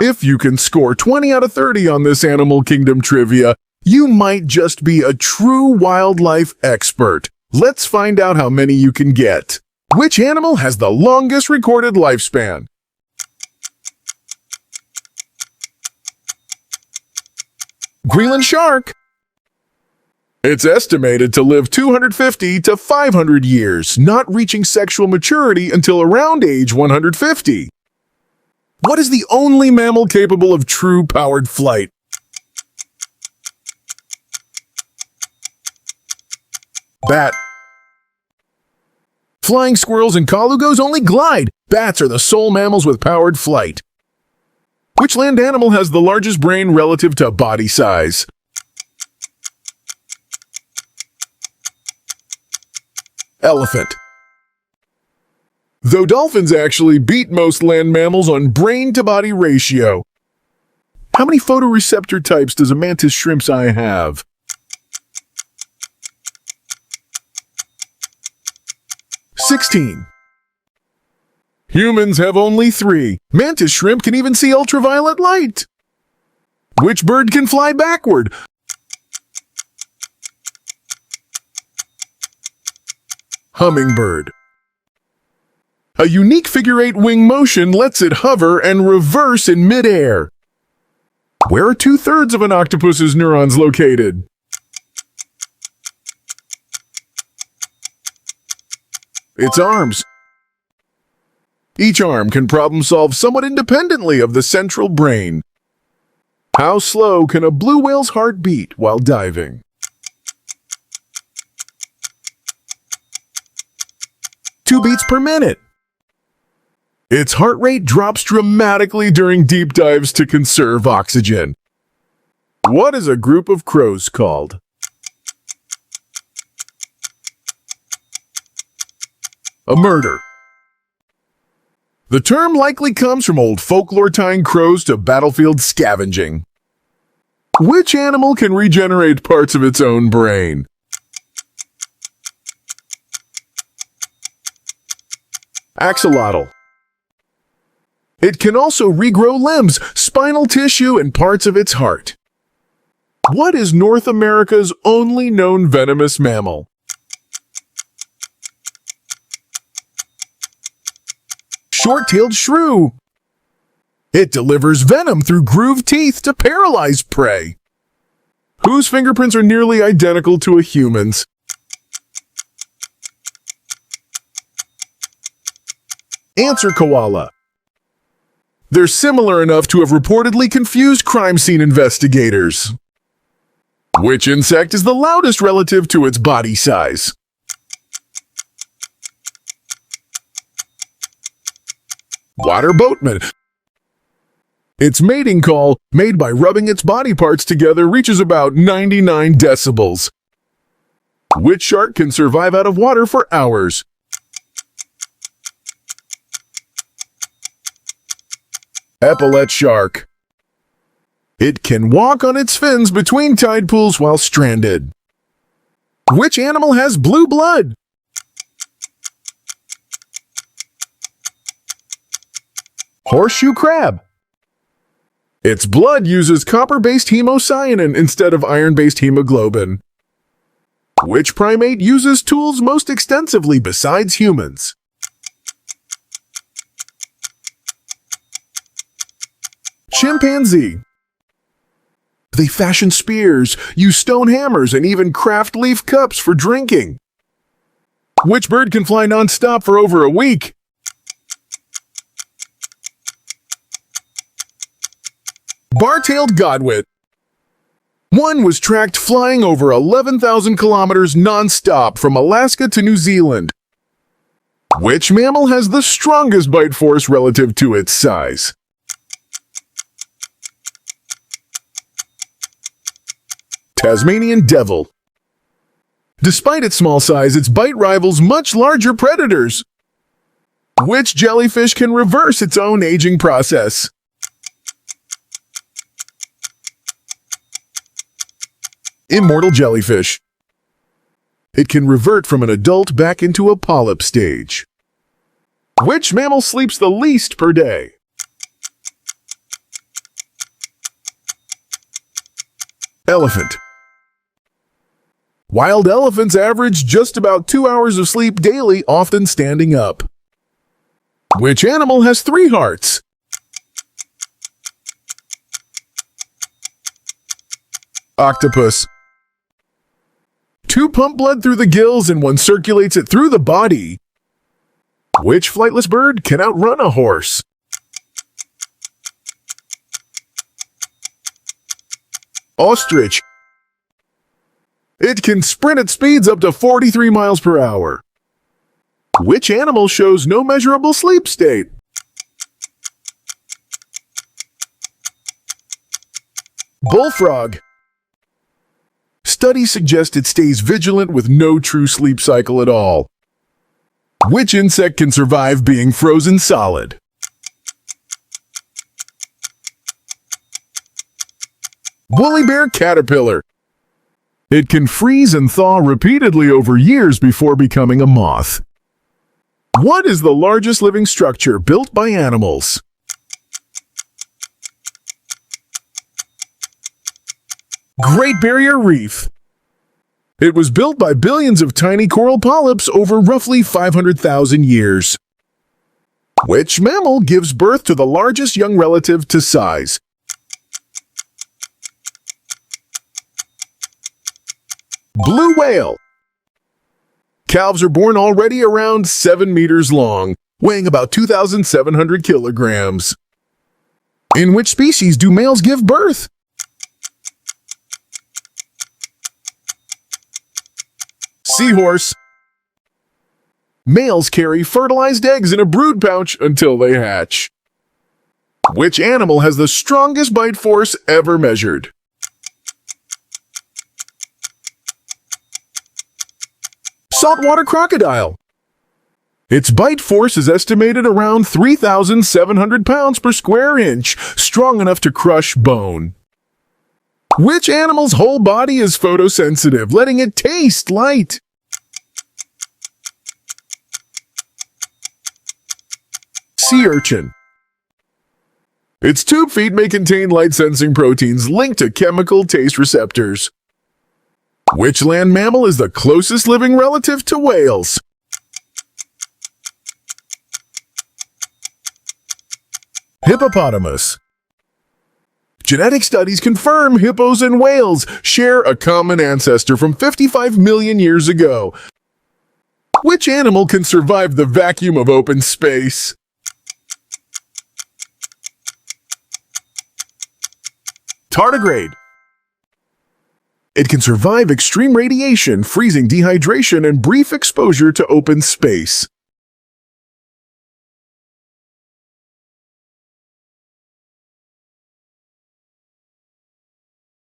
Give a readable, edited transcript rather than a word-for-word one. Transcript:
If you can score 20 out of 30 on this Animal Kingdom trivia, you might just be a true wildlife expert. Let's find out how many you can get. Which animal has the longest recorded lifespan? Greenland shark. It's estimated to live 250 to 500 years, not reaching sexual maturity until around age 150. What is the only mammal capable of true powered flight? Bat. Flying squirrels and colugos only glide. Bats are the sole mammals with powered flight. Which land animal has the largest brain relative to body size? Elephant. Though dolphins actually beat most land mammals on brain-to-body ratio. How many photoreceptor types does a mantis shrimp's eye have? 16. Humans have only 3. Mantis shrimp can even see ultraviolet light. Which bird can fly backward? Hummingbird. A unique figure-8 wing motion lets it hover and reverse in midair. Where are 2/3 of an octopus's neurons located? Its arms. Each arm can problem-solve somewhat independently of the central brain. How slow can a blue whale's heart beat while diving? 2 beats per minute. Its heart rate drops dramatically during deep dives to conserve oxygen. What is a group of crows called? A murder. The term likely comes from old folklore tying crows to battlefield scavenging. Which animal can regenerate parts of its own brain? Axolotl. It can also regrow limbs, spinal tissue, and parts of its heart. What is North America's only known venomous mammal? Short-tailed shrew. It delivers venom through grooved teeth to paralyze prey. Whose fingerprints are nearly identical to a human's? Answer koala. They're similar enough to have reportedly confused crime scene investigators. Which insect is the loudest relative to its body size? Water boatman. Its mating call, made by rubbing its body parts together, reaches about 99 decibels. Which shark can survive out of water for hours? Epaulet shark. It can walk on its fins between tide pools while stranded. Which animal has blue blood? Horseshoe crab. Its blood uses copper-based hemocyanin instead of iron-based hemoglobin. Which primate uses tools most extensively besides humans? Chimpanzee. They fashion spears, use stone hammers, and even craft leaf cups for drinking. Which bird can fly non-stop for over a week? Bar-tailed godwit. One was tracked flying over 11,000 kilometers non-stop from Alaska to New Zealand. Which mammal has the strongest bite force relative to its size? Tasmanian devil. Despite its small size, its bite rivals much larger predators. Which jellyfish can reverse its own aging process? Immortal jellyfish. It can revert from an adult back into a polyp stage. Which mammal sleeps the least per day? Elephant. Wild elephants average just about 2 hours of sleep daily, often standing up. Which animal has 3 hearts? Octopus. 2 pump blood through the gills and 1 circulates it through the body. Which flightless bird can outrun a horse? Ostrich. It can sprint at speeds up to 43 miles per hour. Which animal shows no measurable sleep state? Bullfrog. Studies suggest it stays vigilant with no true sleep cycle at all. Which insect can survive being frozen solid? Woolly bear caterpillar. It can freeze and thaw repeatedly over years before becoming a moth. What is the largest living structure built by animals? Great Barrier Reef. It was built by billions of tiny coral polyps over roughly 500,000 years. Which mammal gives birth to the largest young relative to size? Blue whale. Calves are born already around 7 meters long, weighing about 2,700 kilograms. In which species do males give birth? Seahorse. Males carry fertilized eggs in a brood pouch until they hatch. Which animal has the strongest bite force ever measured? Saltwater crocodile. Its bite force is estimated around 3,700 pounds per square inch, strong enough to crush bone. Which animal's whole body is photosensitive, letting it taste light? Sea urchin. Its tube feet may contain light-sensing proteins linked to chemical taste receptors. Which land mammal is the closest living relative to whales? Hippopotamus. Genetic studies confirm hippos and whales share a common ancestor from 55 million years ago. Which animal can survive the vacuum of open space? Tardigrade. It can survive extreme radiation, freezing, dehydration, and brief exposure to open space.